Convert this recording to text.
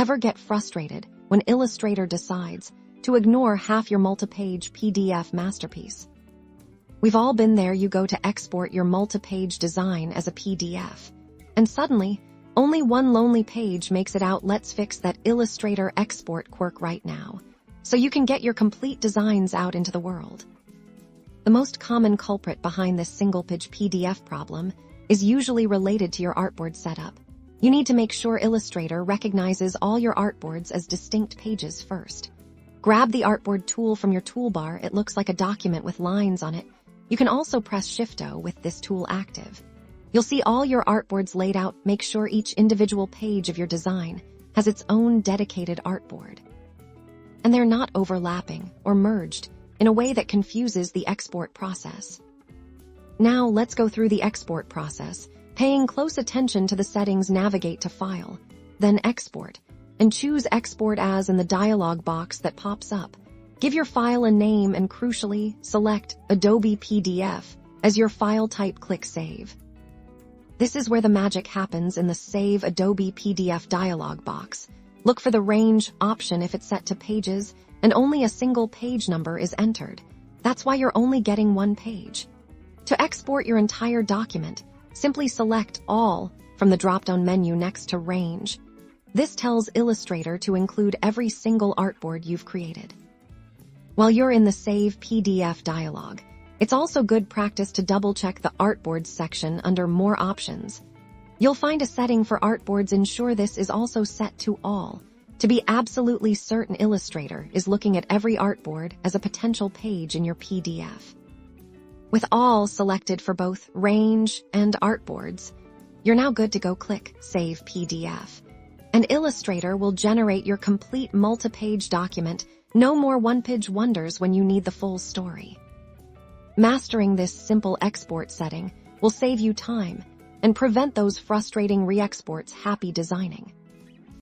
Ever get frustrated when Illustrator decides to ignore half your multi-page PDF masterpiece? We've all been there. You go to export your multi-page design as a PDF, and suddenly, only one lonely page makes it out. Let's fix that Illustrator export quirk right now, so you can get your complete designs out into the world. The most common culprit behind this single-page PDF problem is usually related to your artboard setup. You need to make sure Illustrator recognizes all your artboards as distinct pages first. Grab the Artboard tool from your toolbar. It looks like a document with lines on it. You can also press Shift-O with this tool active. You'll see all your artboards laid out. Make sure each individual page of your design has its own dedicated artboard, and they're not overlapping or merged in a way that confuses the export process. Now let's go through the export process, paying close attention to the settings. Navigate to File, then Export, and choose Export As in the dialog box that pops up. Give your file a name and, crucially, select Adobe PDF as your file type. Click Save. This is where the magic happens. In the Save Adobe PDF dialog box, look for the range option if it's set to pages and only a single page number is entered. That's why you're only getting one page. To export your entire document, simply select All from the drop-down menu next to Range. This tells Illustrator to include every single artboard you've created. While you're in the Save PDF dialog, it's also good practice to double-check the Artboards section under More Options. You'll find a setting for artboards. Ensure this is also set to All, to be absolutely certain Illustrator is looking at every artboard as a potential page in your PDF. With All selected for both Range and Artboards, you're now good to go. Click Save PDF, and Illustrator will generate your complete multi-page document. No more one-page wonders when you need the full story. Mastering this simple export setting will save you time and prevent those frustrating re-exports. Happy designing!